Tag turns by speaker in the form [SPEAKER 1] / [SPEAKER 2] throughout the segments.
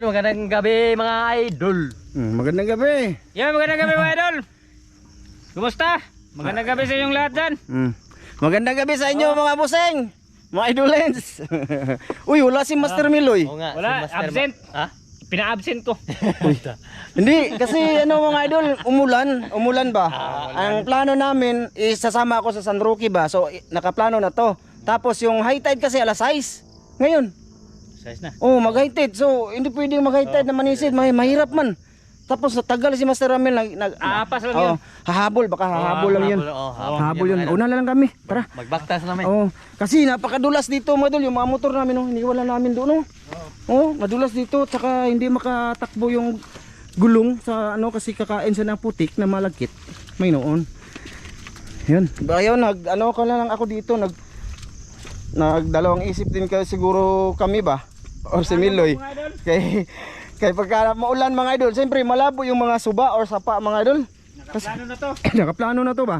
[SPEAKER 1] Magandang gabi mga idol.
[SPEAKER 2] Magandang gabi.
[SPEAKER 1] Yan, magandang gabi mga idol. Kumusta? Magandang gabi sa inyong lahat dyan.
[SPEAKER 2] Magandang gabi sa inyo mga buseng, mga idolens. Uy, wala si Master Miloy.
[SPEAKER 1] Nga, wala, si absent. Ha? Pina-absent ko.
[SPEAKER 2] Hindi, kasi mga idol, umulan ba? Ang plano namin is sasama ako sa San Roque ba? So, nakaplano na to. Tapos yung high tide kasi alas 6. Ngayon.
[SPEAKER 1] Size na.
[SPEAKER 2] Oh, mag-high tide. So, hindi pwedeng mag-high tide na manisid. Mahirap man. Tapos natagal si Master Ramil
[SPEAKER 1] Aapas lang yun.
[SPEAKER 2] Hahabol, baka hahabol lang yun. Hahabol yun. Una na lang kami. Tara.
[SPEAKER 1] Magbaktas namin.
[SPEAKER 2] Oh, kasi napakadulas dito mga idol, yung mga motor namin iniwala namin doon Oh, madulas dito, tsaka hindi makatakbo yung gulong sa kasi kakain siya ng putik na malagkit. May noon. Yan. Ayun, ko na lang ako dito, nagdalawang isip din kayo siguro kami ba? Or si Miloy. Kay pagka maulan mga idol, siyempre malabo yung mga suba or sapa mga idol.
[SPEAKER 1] Nakaplano na to.
[SPEAKER 2] Nakaplano na to ba?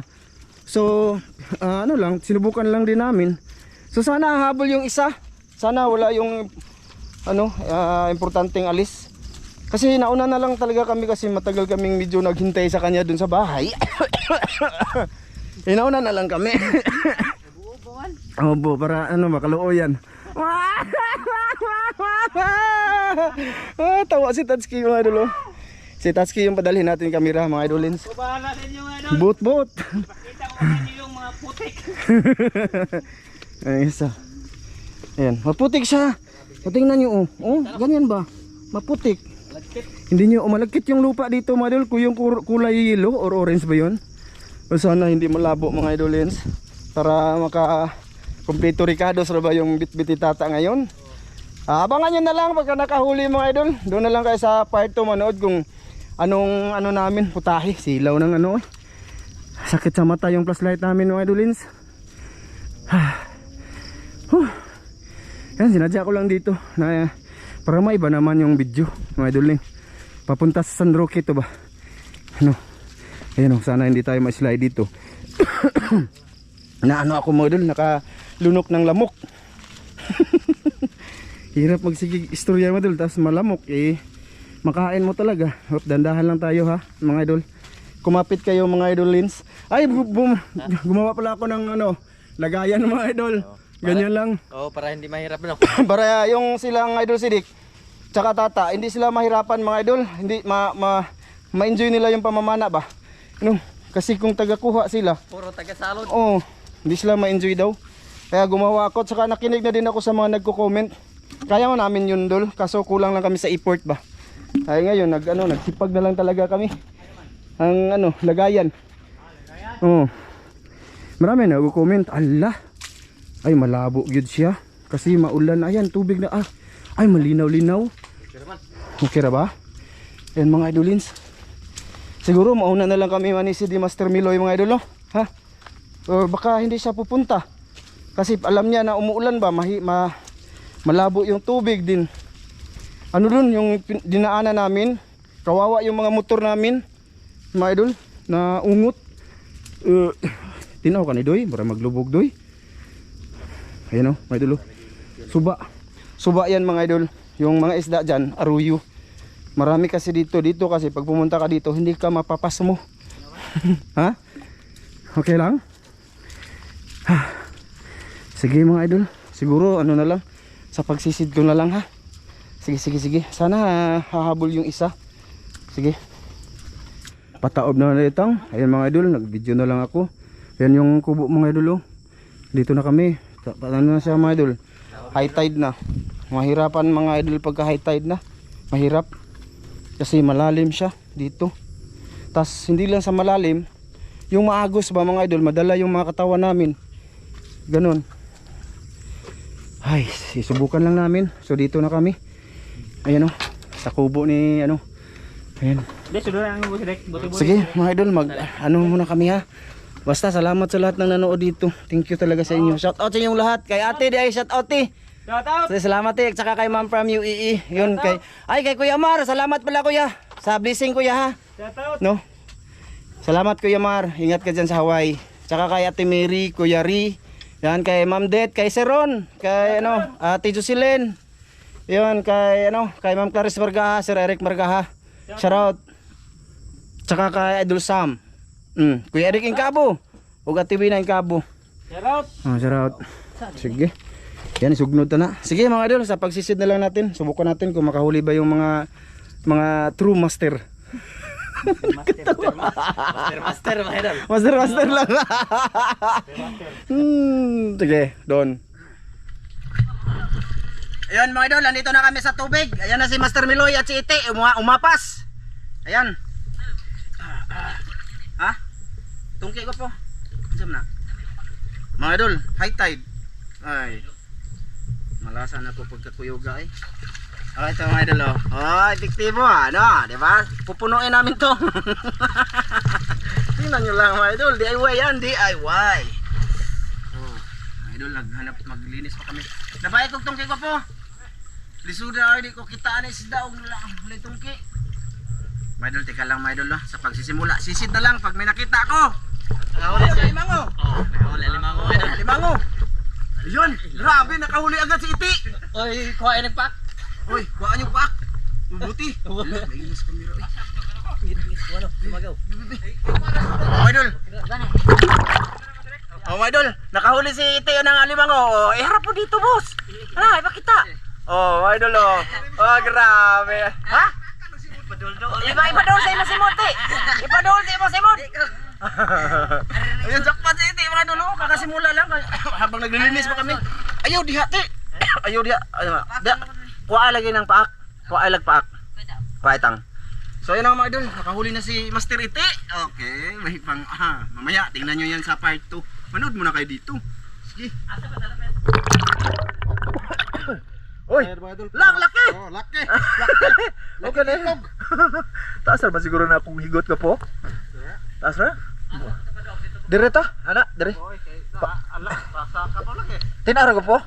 [SPEAKER 2] So, sinubukan lang din namin. So sana habol yung isa. Sana wala yung importanteng alis. Kasi nauna na lang talaga kami kasi matagal kaming medyo naghintay sa kanya dun sa bahay. Nauna na lang kami. Opo, para makaluo yan. Tawa si Tatsuki mga idol. Si Tatsuki yung padalhin natin kamera mga idolins.
[SPEAKER 1] Bahala sa inyo mga idol.
[SPEAKER 2] Boot.
[SPEAKER 1] Pakita ko na yung mga putik.
[SPEAKER 2] Ay, isa. Ayan, maputik siya. Tingnan nyo ganyan ba? Maputik. Hindi nyo, malagkit yung lupa dito mga idol. Kung yung kulay yellow or orange ba yun? O sana hindi malabo mga idolins. Para kompleto Ricardo sa ba yung bitbit ni Tata ngayon. Abangan nyo na lang pagka nakahuli mga idol. Doon na lang kayo sa part 2 manood kung anong namin putahe, silaw ng sakit sa mata yung flashlight namin mga idolins. Yan, sinadya ko lang dito na para maiba naman yung video mga idolins. Papunta sa San Roque to ba? Ayan sana hindi tayo ma-slide dito. Na ako mga idol, nakalunok ng lamok. Hirap magsigig istorya mga idol, tapos malamok makain mo talaga. Dandahan lang tayo ha mga idol. Kumapit kayo mga idolins. Ay gumawa pala ako ng lagayan mga idol. Ganyan lang.
[SPEAKER 1] Para hindi mahirap
[SPEAKER 2] Para yung silang idol Sidik tsaka Tata, hindi sila mahirapan mga idol. Hindi ma-enjoy nila yung pamamana ba. Kasi kung taga-kuha sila,
[SPEAKER 1] puro taga-salod.
[SPEAKER 2] Hindi sila ma-enjoy daw. Kaya gumawa ako, tsaka nakinig na din ako sa mga nagko-comment. Kaya mo namin yun dol, kaso kulang lang kami sa effort ba. Kaya ngayon nagsipag na lang talaga kami. Ang lagayan. Marami nagko-comment, Allah. Ay malabo gyud siya kasi maulan. Ayan, tubig na ay malinaw-linaw. Okay ra ba? Ayan mga idolins. Siguro mauna na lang kami manisid ni Master Miloy mga idol ha? Or baka hindi siya pupunta. Kasi alam niya na umuulan ba, malabo yung tubig din. Dun yung dinaanan namin, kawawa yung mga motor namin mga idol na ungot. Tinaw ka ni Doy, para maglubog Doy. Ayan mga idol. Suba yan mga idol. Yung mga isda dyan, aruyo. Marami kasi dito kasi pag pumunta ka dito hindi ka mapapas mo. Ha? Okay lang? Sige mga idol, siguro na lang sa pagsisid ko na lang ha. Sige. Sana hahabol yung isa. Sige. Pataob na itang. Ayan mga idol, nag-video na lang ako. Ayan yung kubo mga idol. Dito na kami. Paano na siya mga idol? High tide na. Mahirapan mga idol pagka high tide na. Mahirap. Kasi malalim siya dito. Tas hindi lang sa malalim, yung maagos ba mga idol, madala yung mga katawan namin. Ganon. Ay, susubukan lang namin. So dito na kami. Ayan sa kubo ni Ayan. Sige mga idol, muna kami ha. Basta salamat sa lahat ng nanood dito. Thank you talaga sa inyo. Shout out sa inyong lahat. Kay ate di ay shout out
[SPEAKER 1] Shout out.
[SPEAKER 2] Salamat at saka kay ma'am from UAE. Yun kay Kuya Mar. Salamat pala kuya sa blessing kuya ha.
[SPEAKER 1] Shout out.
[SPEAKER 2] Salamat Kuya Mar. Ingat ka dyan sa Hawaii. Tsaka kay Ate Mary, Kuya Ri. Yan kay Ma'am Det, kay Seron, kay Ate Jocelyn. Yun, kay Ma'am Clarice Margaha, Sir Eric Margaha. Shoutout. Tsaka kay Idol Sam. Kuya Eric Incabo. Uga TV na Incabo.
[SPEAKER 1] Shoutout.
[SPEAKER 2] Shoutout. Sige. Yan, sugnod na. Sige mga idol, sa pagsisid na lang natin. Subukan natin kung makahuli ba yung mga true master.
[SPEAKER 1] Master mga idol.
[SPEAKER 2] Master lang. Sige, doon. Ayan mga idol, nandito na kami sa tubig. Ayan na si Master Miloy at si Ite, umapas. Ayan. Ha? Tungki ko po. Diyan na. Mga idol, high tide. Ay. Malasan ako pagkakuyuga eh. Okay, ito mga idol oh. Oh, epektibo ano, di ba? Pupunuin namin to. Tingnan nyo lang mga idol, DIY yan, DIY. Oh, mga idol, naghanap, maglinis pa kami. Nabayad kong tungki ko po. Lisuda, hindi ko kitaan is daog lang, tungki. Mga idol, teka lang mga idol, sa pagsisimula, sisid na lang pag may nakita ako. Nakahuli si Limango. Oo, nakahuli Limango mga idol. Limango. Ayun, grabe, nakahuli agad si Iti.
[SPEAKER 1] Oy, kuhain ng pak.
[SPEAKER 2] Uy, kuhaan yung pak. Mabuti. May inas kamera eh.
[SPEAKER 1] Ano, lumagaw.
[SPEAKER 2] Oh, idol. Oh, idol, nakahuli si Iti yun ng Limango. Harap po dito, boss. Ay, pakita. Oh, idol oh. Oh, grabe. Ha? Ipa-dool sa imo si Monte. Ipa-dool sa imo si Monte. Ayun, jackpot si Iti, mga idol. Kakasimula lang. Habang naglilinis pa kami. Ayaw, diha, ti. Ayaw, diha. Kuha lagi ng paak. Kuha lag paak. Paitang. So ayun ang mga idol, nakahuli na si Master Iti. Okay, may pang mamaya tingnan nyo yan sa part 2. Manood muna kayo dito. Sige. Oy, lang laki. Oh, laki. Okay na yun. Taas na ba siguro na akong higot ka po? Taas na? Dire ta? Anak, dire. Ala, basa ka pa lang eh. Tinara ko po?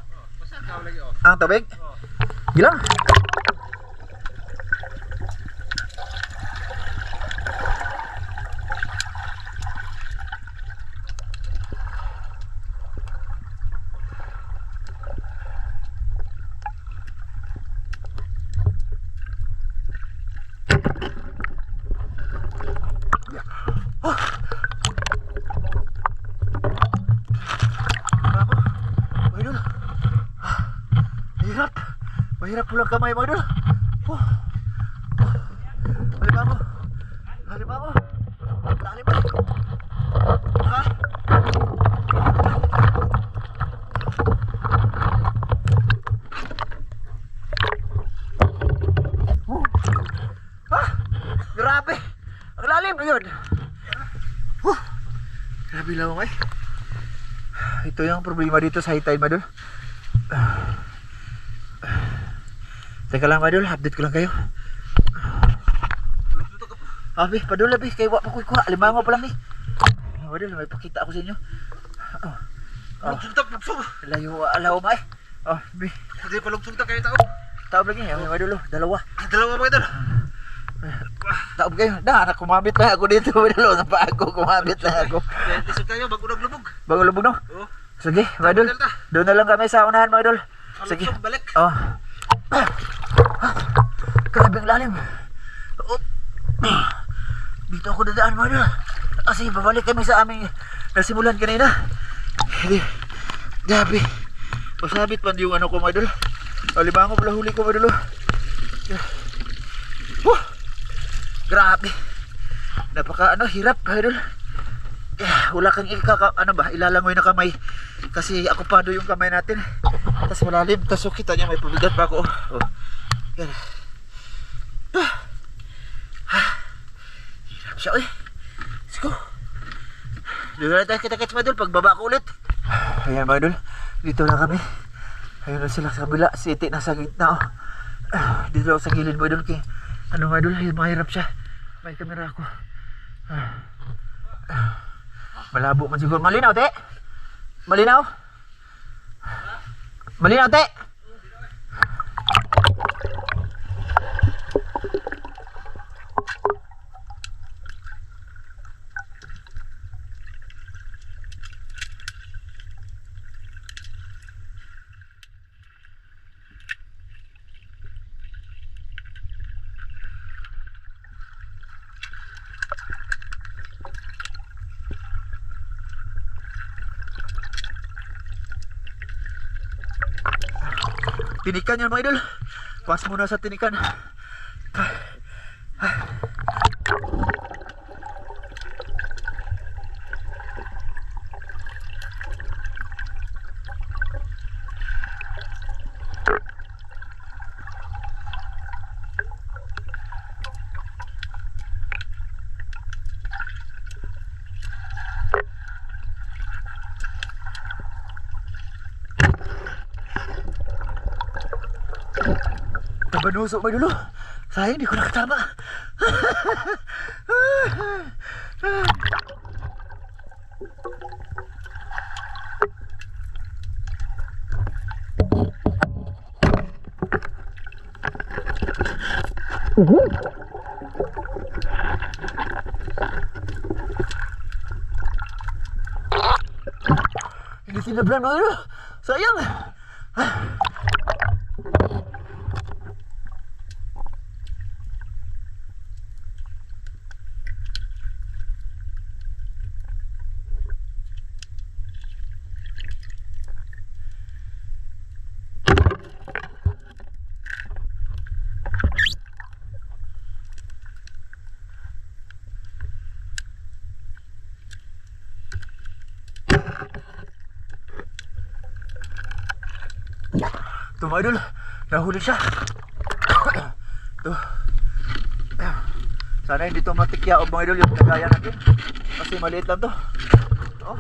[SPEAKER 2] Basa ka lagi oh. Ang tubig? Gilang. Mahirap pulang kamay mga idol. Halip ako. Halip ako. Halip ako. Ha? Ha? Grabe. Ang lalim yun. Grabe lang eh. Ito yung problema dito sa high tide mga idol. Teka lang Madol, update ko lang kayo. Abi, padul abi, kay wa pa kuha, Limango pa lang ni. Madol, may pakita ako sa inyo. Lugsugtag, lugsug. Layo alaw ba eh. Oh, bi. Hindi pa lugsugtag kayo tao. Tao lagi, Madol, dalawa. Dalawa ba idol? Tao kayo. Anak kumabit na ako dito, Madol, sa paa ko kumabit na ako. Lisod kayo bago naglubog. Bago lubog no? Oo. Sige, Madol. Doon na lang kami sa unahan, Madol. Sige. Balik. Oh. Grabe ang lalim. Dito ako dadaan mga idol. Kasi babalik kami sa aming nasimulan kanina. Hindi. Grabe. Pasabit pa yung ano ko mga idol. Limango pala huli ko mga idol. Grabe. Napaka hirap mga idol. Wala kang ilalangoy na kamay. Kasi akupado yung kamay natin. Tapos malalim. Tapos kita niya may pabigat pa ako. Yan. Hirap siya eh. Let's go. Dito na tayo kita-kits mga idol. Pagbaba ko ulit. Ayan mga idol. Dito na kami. Ayun na sila sa kabila. Si Iti nasa gitna. Dito ako sa gilid mga idol. Ano mga idol. Mahirap siya. May kamera ako. Malabo man siguro. Malinaw te. Malinaw. Malinaw te.
[SPEAKER 3] Tinikan yan mga idol. Pas muna sa tinikan. Banusok mga idol. Sayang di ko nakatama. Hindi sinablan mga idol. Sayang. Ito mga idol, nahuli siya. Ito. Sana hindi ito matikyaob mga idol yung nagaya natin. Kasi maliit lang to. Ito.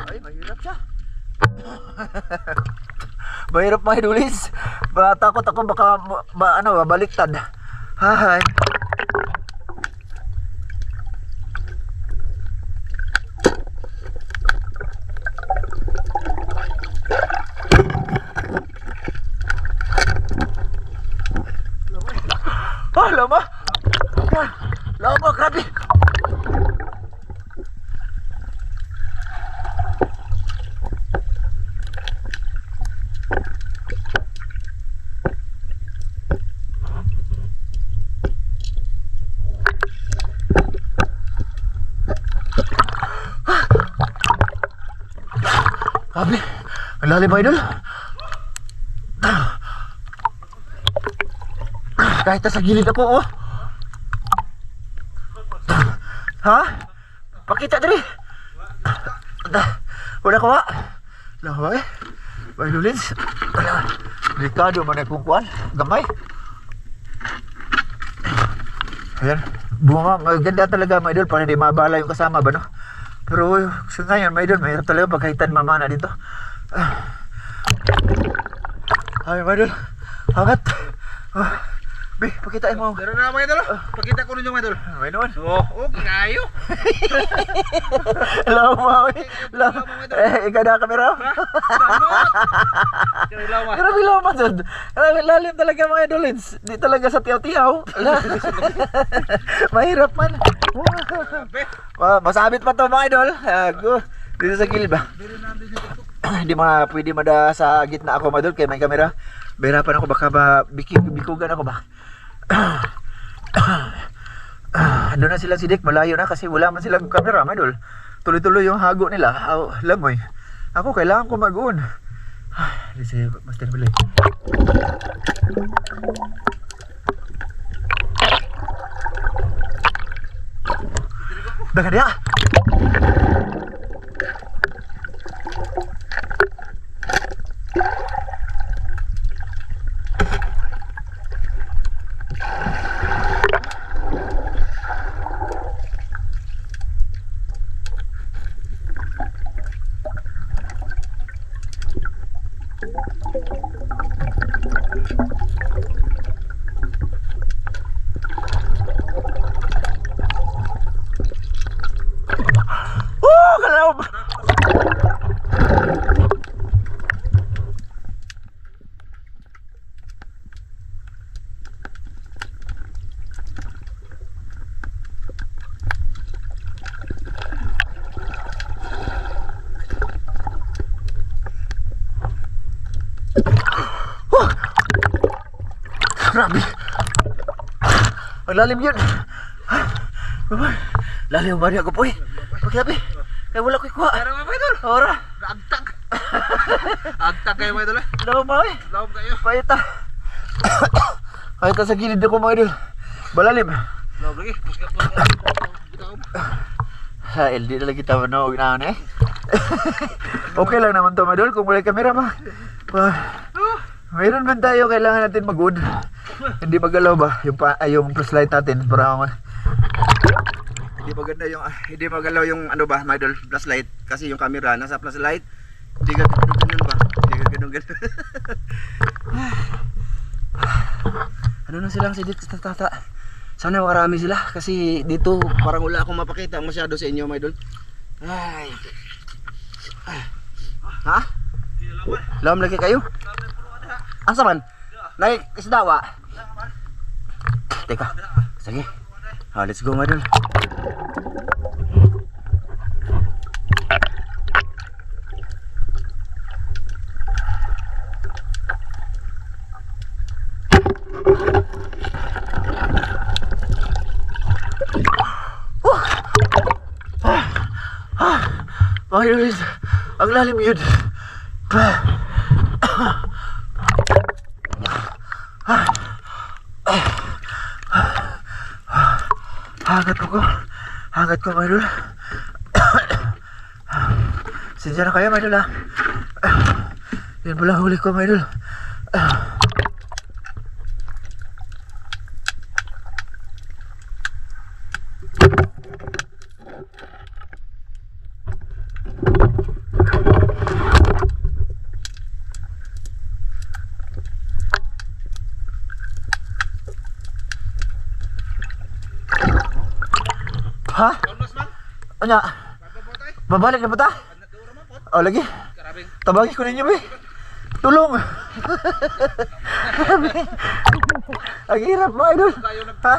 [SPEAKER 3] Ay, mahirap siya. Mahirap mga idolis. Takot ako baka baliktad. Hay. Lama. Lama, grabe. Grabe. Ang lalim mga idol. Kahit sa gilid ako, oh. Ha? Pakita diri. Wala ko ba? Lawa eh. Bailulins. Delikado man akong kuan. Gamay. Ayan. Bunga. Maganda talaga mga idol. Para hindi mabala yung kasama ba no? Pero sa ngayon mga idol, mahirap talaga pagkahitan mamana dito. Ay mga idol. Hangat. Be, pakitain mo.
[SPEAKER 4] Pero na mga idol, pakita ko ninyo mga idol.
[SPEAKER 3] May naman.
[SPEAKER 4] Okay kayo.
[SPEAKER 3] Hello mga ikaw na kamera. Grabe lang mga idol. Lalim talaga mga idolins. Di talaga sa tiyaw-tiyaw. Mahirap man. Masabit pa to mga idol. Dito sa gilid ba? Hindi pwede mada sa gitna ako mga idol. Kaya may kamera. Behirapan ako baka bikugan ako ba? Doon na sila si Dick, malayo na kasi wala man silang camera, madol. Tuloy-tuloy yung hago nila. Lamoy. Ako kailangan ko mag-on. Di si Master Bilay. Dagan dia. Kalawb. Grabe. Ang lalim yun. Lalim ba niya ako po eh. Pagkabi. Kaya wala ko'y kuha.
[SPEAKER 4] Pero mga idol,
[SPEAKER 3] Ora.
[SPEAKER 4] naagtag. Agtag kayo mga idol.
[SPEAKER 3] Laom ba eh?
[SPEAKER 4] Laom kayo.
[SPEAKER 3] Pahita. Pahita sa gilid ako mga idol. Balalim.
[SPEAKER 4] Laom lagi.
[SPEAKER 3] Ha, LD na lagi tayo na huwag na eh. Okay lang naman to mga idol kung wala kamera ba. Mayroon man tayo, kailangan natin mag-wood. Hindi magalaw ba? Yung flashlight natin para hindi maganda yung hindi magalaw yung ano ba, my idol, flashlight kasi yung camera nasa flashlight. Hindi ka ganun ba? Hindi ka ganun. Ano na silang sidit sa tata? Sana marami sila kasi dito parang wala akong mapakita masyado sa inyo, my idol. Ay. Ha? Lam lagi kayo? Asa man? Naik isdawa. Teka. Sige. Let's go, my idol. Mga idol, ang lalim yun. Hangat ko mga idol. Sinsya na kayo mga idol ha. Yan pala huli ko mga idol. Ha? Anya? Babalik na ba ta? Oh, lagi. Tabagin ko ninyo, be. Tulong. Ang hirap mo, idol. Ha?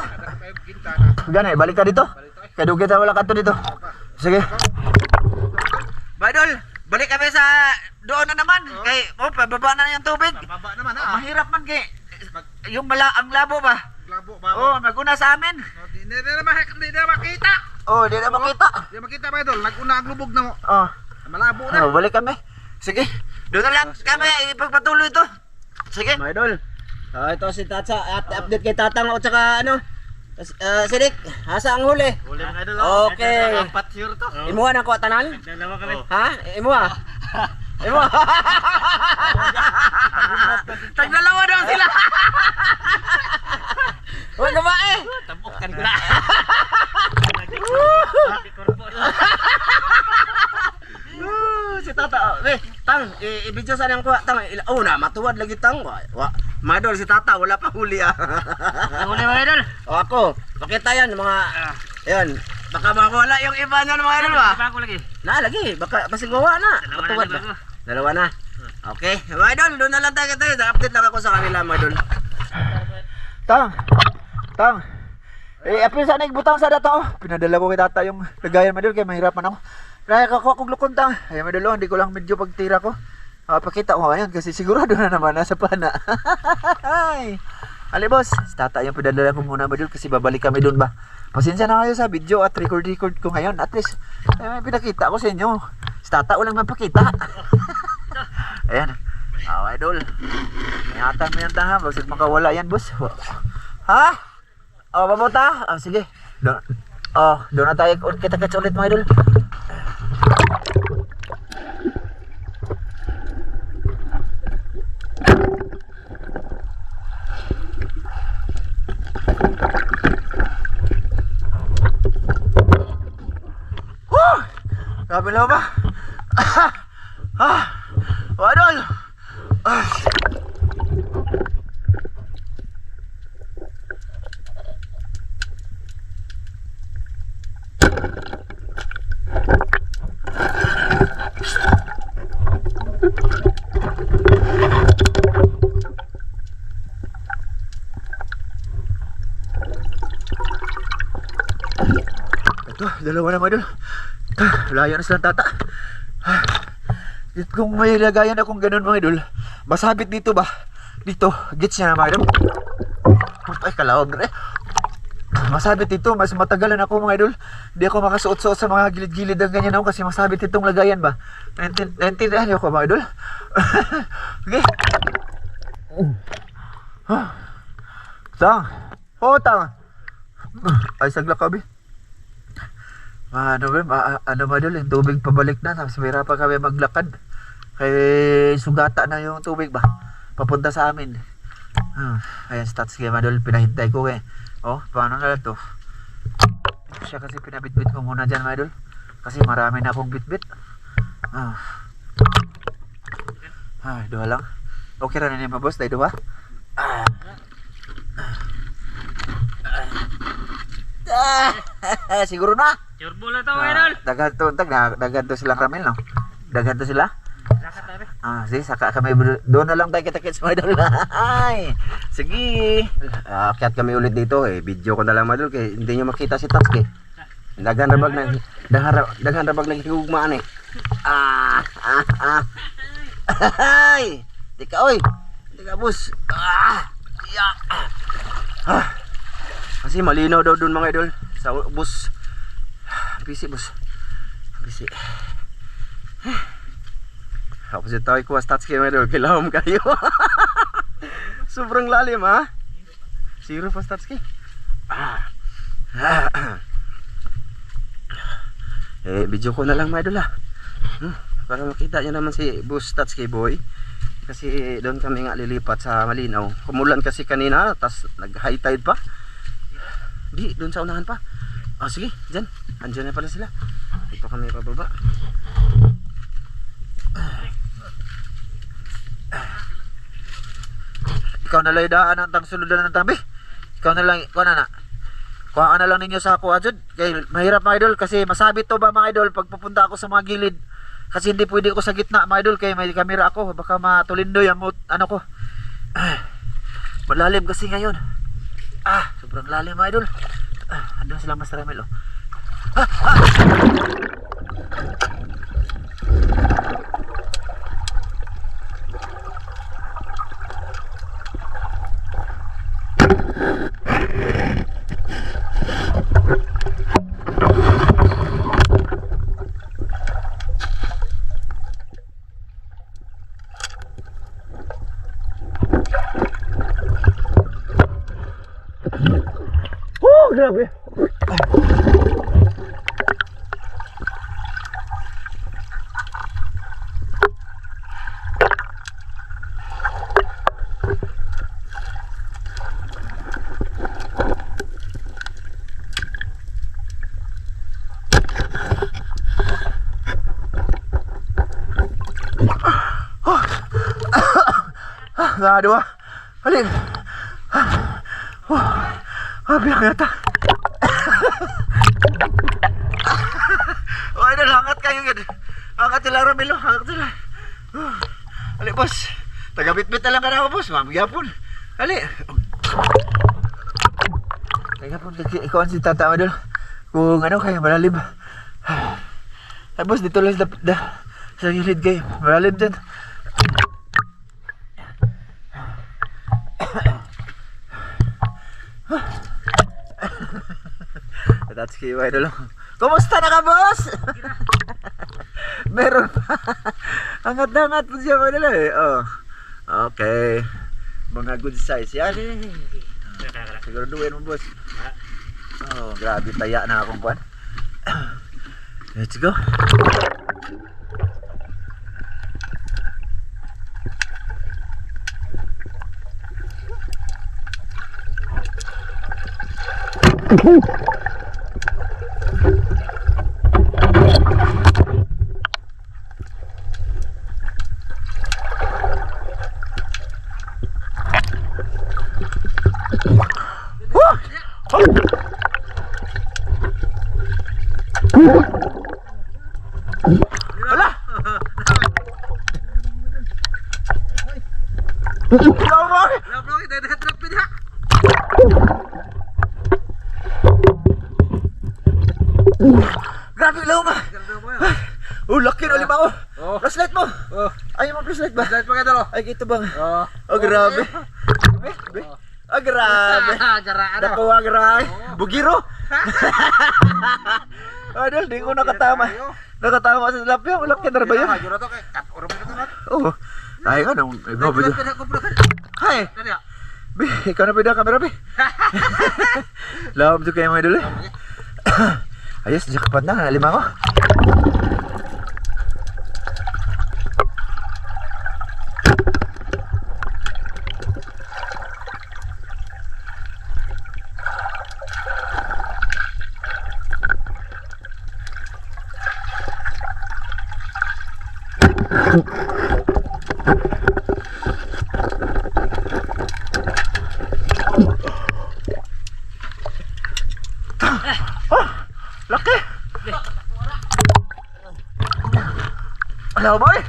[SPEAKER 3] Gani, balik ka dito. Kaya dugi tayo wala kanto dito. Sige. Idol, balik kami sa doon na naman. Kay, pababa na yung tubig.
[SPEAKER 4] Baba naman ha.
[SPEAKER 3] Mahirap man kay yung ang labo ba?
[SPEAKER 4] Labo ba?
[SPEAKER 3] Oh, naguna sa amin.
[SPEAKER 4] Hindi na makita.
[SPEAKER 3] Oh, di na makita.
[SPEAKER 4] Hindi makita mga idol. Naguna ang lubog na mo.
[SPEAKER 3] Oh.
[SPEAKER 4] Malabo na.
[SPEAKER 3] Oh, balik kami. Sige. Doon na lang kami ipagpatuloy ito. Sige.
[SPEAKER 2] Mga idol. Ito si Tatsa at update kay Tatang at saka ano. Sidik, asa ang huli?
[SPEAKER 1] Huli mga idol.
[SPEAKER 2] Okay.
[SPEAKER 1] Apat sure to.
[SPEAKER 2] Imuha na ko tanan?
[SPEAKER 1] Dalawa kami.
[SPEAKER 2] Ha? Imuha. Imuha.
[SPEAKER 3] Tagdalawa daw sila.
[SPEAKER 2] Huwag ka ba eh.
[SPEAKER 1] Tabukan ko na.
[SPEAKER 2] Si Tata, Tang, i-video sa nang kuha, Tang. Oh, na, matuwad lagi, Tang. Mga idol, si Tata, wala pa huli ah.
[SPEAKER 1] Huli mga idol.
[SPEAKER 2] O ako, pakita yan, mga, yan. Baka mawala yung iba niyan, mga idol ba?
[SPEAKER 1] Iba ko lagi.
[SPEAKER 2] Na, lagi, baka pasigwawa na.
[SPEAKER 1] Dalawa na
[SPEAKER 2] Matuwad
[SPEAKER 1] iba
[SPEAKER 2] ba?
[SPEAKER 1] ko.
[SPEAKER 2] Dalawa na. Okay, mga idol, doon na lang tayo. Update lang ako sa kanila, mga idol.
[SPEAKER 3] Tang. Apil sa nagbutang sa data. Pinadala ko kay Tata yung lagayan mo doon kaya mahirapan ako. Kaya kakuha kong lukon tang. Ay madalo, hindi ko lang medyo pagtira ko. Pakita ko ngayon kasi sigurado na naman nasa pana. Ali boss, si Tata yung pinadala ko muna madul kasi babalik kami doon ba. Pasensya na kayo sa video at record ko ngayon. At least may pinakita ko sa inyo. Si Tata walang mapakita. Ayan. Idol. Ingatan mo yan tanga, bakit makawala yan boss? Ha? Babuta? Sige. Doon na tayo kita-kits ulit mga idol. Grabe lang ba? Idol! Ito, dalawa na mga idol. Layo na silang Tata. Kung may lagayan akong ganun mga idol, masabit dito ba? Dito, gets niya na mga idol. Ay, kalawag na eh. Masabit ito, mas matagalan ako mga idol. Hindi ako makasuot-suot sa mga gilid-gilid ng ganyan ako kasi masabit itong lagayan ba. Naintindihan niyo ko mga idol? Okay. Tang. Oh, tang. Ay, sagla ka, Bi. Ano ba, ano mga idol, yung tubig pabalik na. Tapos mayroon pa kami maglakad. Kaya sugata na yung tubig ba. Papunta sa amin. Ayan, stats kaya mga idol, pinahintay ko eh. Oh, paano na lang to? Siya kasi pinabitbit ko muna dyan mga idol. Kasi marami na akong bitbit. Dua lang. Okay na niya mga boss, tayo dua. Siguro na.
[SPEAKER 1] Turbo na to, idol.
[SPEAKER 3] Dagan to sila Ramil, no? Dagan to sila?
[SPEAKER 1] Saka tayo.
[SPEAKER 3] Sige, saka kami doon na lang tayo kita-kits mga idol. Ay, sige. Akyat kami ulit dito eh. Video ko na lang mga idol kaya hindi nyo makita si Tatsuki. Daghan rabag na higugmaan eh. Ay! Tika oy! Tika bus! Kasi malinaw daw dun mga idol sa bus. Busy bus. Busy. Ako si Toy ko stats kayo mga idol. Kilahom kayo. Sobrang lalim ha. Zero pa stats kayo. Video ko na lang mga idol ha. Para makita nyo naman si bus stats kay boy. Kasi doon kami nga lilipat sa malinaw. Kumulan kasi kanina. Tas nag high tide pa. Di, doon sa unahan pa. Sige, dyan. Andyan na pala sila. Ito kami pababa. Ikaw na lang idaan ang tangsulod na ng tabi. Ikaw na lang, ikaw na. Kuhaan na lang ninyo sa ako adjud. Kaya mahirap mga idol kasi masabit to ba mga idol pag pupunta ako sa mga gilid. Kasi hindi pwede ako sa gitna mga idol kaya may kamera ako. Baka matulindoy ang ano ko. Malalim kasi ngayon. Sobrang lalim mga idol. Andun sila Mas Ramil oh. Grabe. Dua. Halin. Bilang yata. Idol, hangat kayo yun. Hangat sila Ramilo, hangat sila. Ali boss. Taga-bit-bit na lang ka na ako boss. Mamagapon. Ali. Tagapon, ikaw ang si Tata Idol. Kung ano kayo, malalim. Ay boss, dito lang sa gilid kayo. Malalim din. That's kayo idol. Kumusta na ka boss? Meron pa. Angat-angat po siya mga idol eh. Okay. Mga good size yan. Siguro duwin mo boss. Grabe taya na akong buwan. Let's go. Wala. Grabe lang ba? Laki na lima ko. Flashlight mo. Ayaw mo flashlight ba?
[SPEAKER 4] Flashlight pa kayo dalo.
[SPEAKER 3] Ay, ito bang? Grabe. grabe.
[SPEAKER 4] Garaan na.
[SPEAKER 3] Nakuha, grabe. Bugiro. Idol, di ko nakatama. Nakatama sa tilapia. Wala ka na ba yun?
[SPEAKER 4] Jura to kay kat oro na to kat.
[SPEAKER 3] Oo. Ay, ano? Ikaw ba yun? Hi.
[SPEAKER 4] Kani.
[SPEAKER 3] Bi, ikaw na pwede ang camera, Bi. Lawam to kayo mga idol eh. Ayos, jackpot na. Lima ko. Laki! Alam mo eh!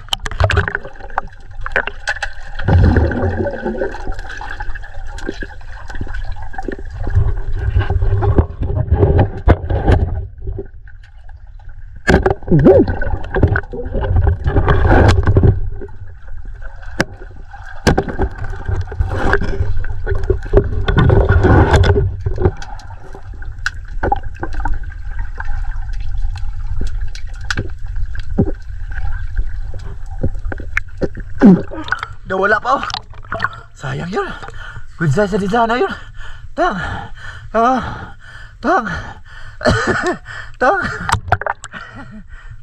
[SPEAKER 3] Nawala pa oh. Sayang yun. Good size sa sana yun. Tang. Tang. Tang.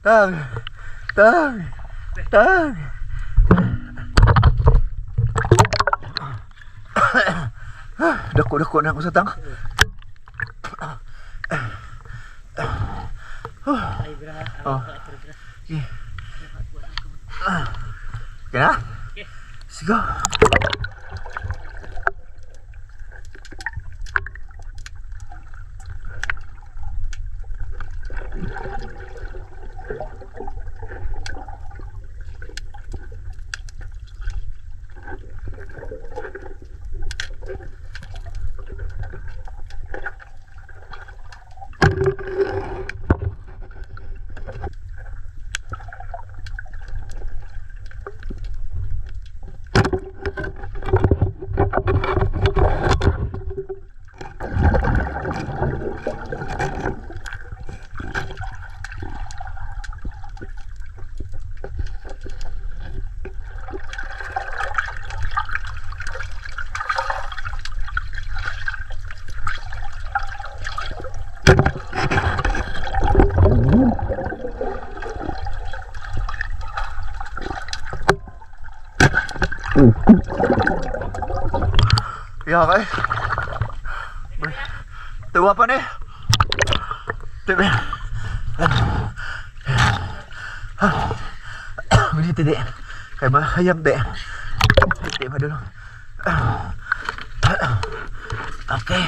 [SPEAKER 3] Tang. Tang. Tang. Dako na ako sa tang. Oh. Okay na? Let's go. Ya kay. Tuwa pa ni. Tibi. Muli tidi. Kay mahayam de. Tidi madul. Okay.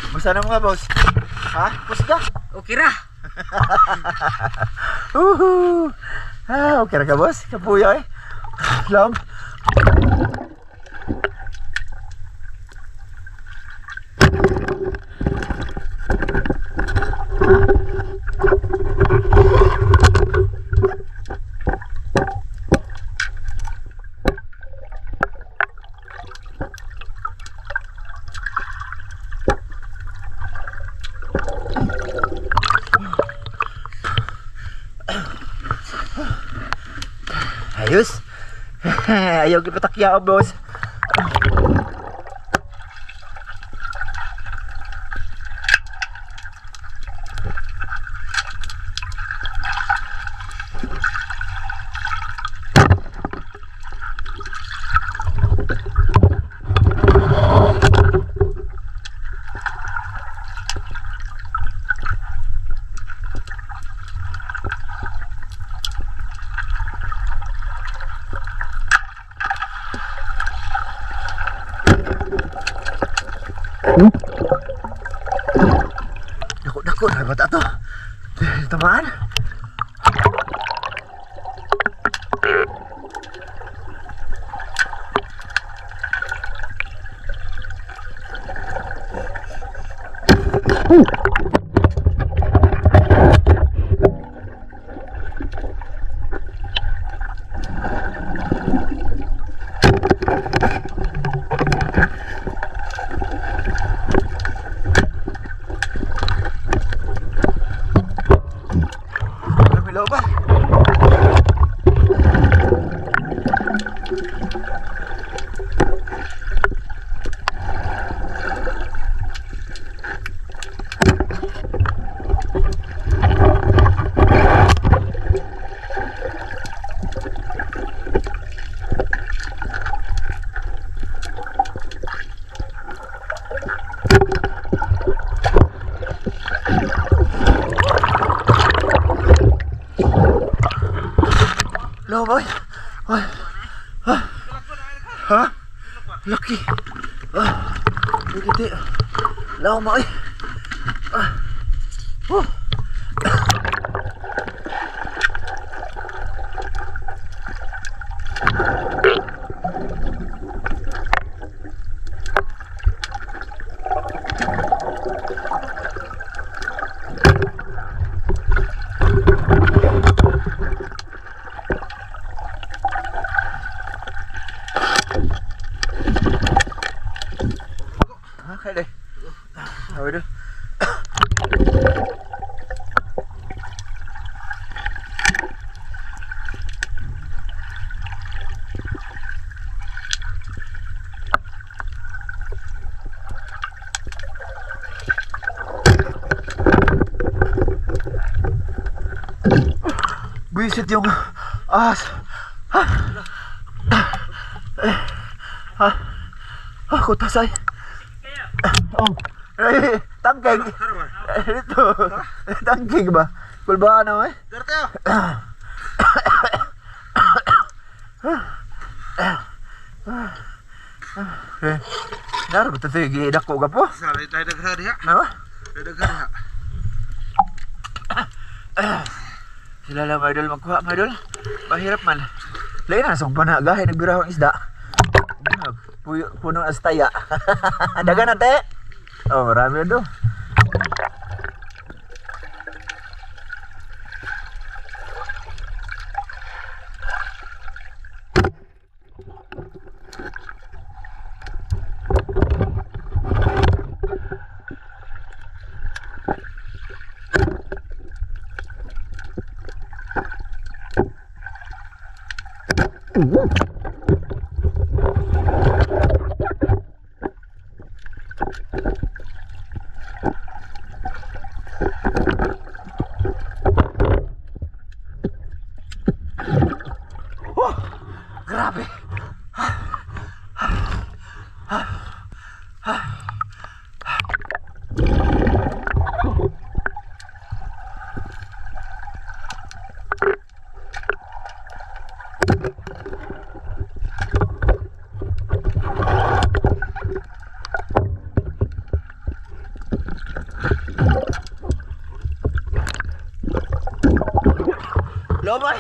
[SPEAKER 3] Musta na mga boss? Ha? Puska?
[SPEAKER 4] Okay ra.
[SPEAKER 3] Okay ra ka boss? Kapuya eh. Lang. Ayos. Ayaw kipatakya ako, boss. Dako, dapat ato. Tamaan. Lo boy. Ay. Ha? Laki. Hindi. Lo boy. Hay đây. Rồi đưa. Buisit yung ahas. Ako tasay. Oh. Tangkeg. Ito. Tangkeg ba? Kulbaan na eh.
[SPEAKER 4] Derte yo.
[SPEAKER 3] Naro betul tu gigi dak ko gapo.
[SPEAKER 4] Sali tayo daghari ha.
[SPEAKER 3] Nawa?
[SPEAKER 4] Daghari ha.
[SPEAKER 3] Sila lang idol magkuha, idol. Mahirap man. Lain na song panagahe nagbiraw ang isda. Puyo puno astaya. Dagan na te. Oh, marami do. Grabe. Lomay.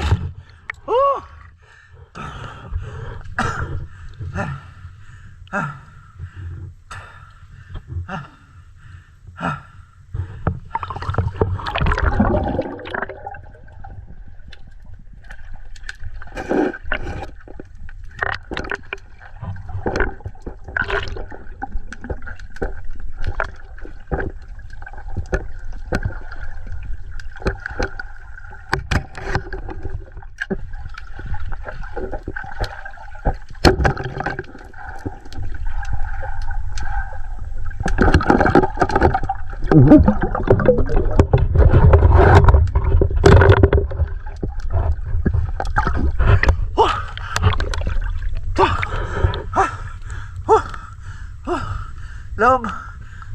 [SPEAKER 3] Lom,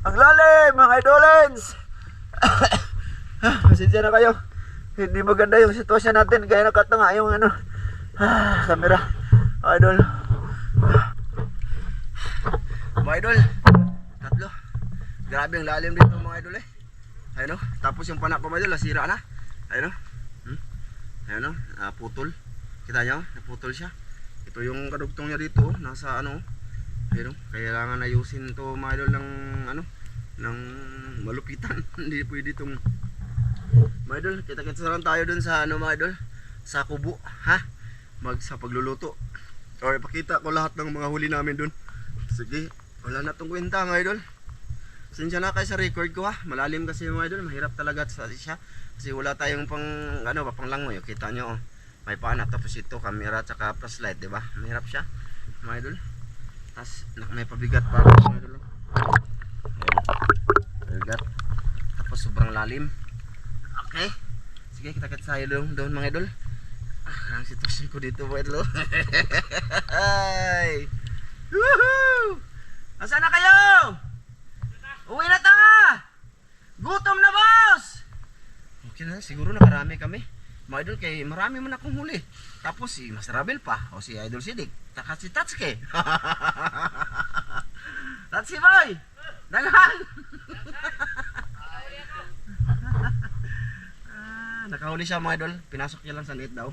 [SPEAKER 3] ang lalim mga idolens. Pasensya na kayo. Hindi maganda yung sitwasyon natin kaya nakatanga yung ano camera. Idol.
[SPEAKER 4] Mga idol. Tatlo. Grabe ang lalim dito mga idol eh. Ayun o. Tapos yung panak ko mga idol nasira na. Ayun o. Ayun o. Putol. Kita nyo? Naputol siya. Ito yung kadugtong niya dito. Nasa ano. Ayun o. Kailangan ayusin to mga idol ng ano. Ng malupitan. Hindi pwede itong mga idol. Kita-kita lang tayo dun sa ano mga idol. Sa kubo. Ha? Sa pagluluto. O ipakita ko lahat ng mga huli namin dun. Sige. Wala na itong kwenta mga idol. Sinsya na kayo sa record ko ha. Malalim kasi mga idol. Mahirap talaga sa siya. Kasi wala tayong pang ano ba pang langoy. Kita nyo oh. May paana. Tapos ito camera at saka flashlight. Diba? Mahirap siya mga idol. Tapos may pabigat pa mga idol. Pabigat. Tapos sobrang lalim. Okay. Sige kita-kita tayo doon mga idol. Ang sitwasyon ko dito mga idol. Woohoo! Nasaan na kayo? siguro nakarami kami. Mga idol, kay marami man akong huli. Tapos si Master Abel pa, o si Idol Sidik, taka si Tatsuke. Tatsuke boy! Daghan! Nakahuli siya mga idol, pinasok niya lang sa net daw.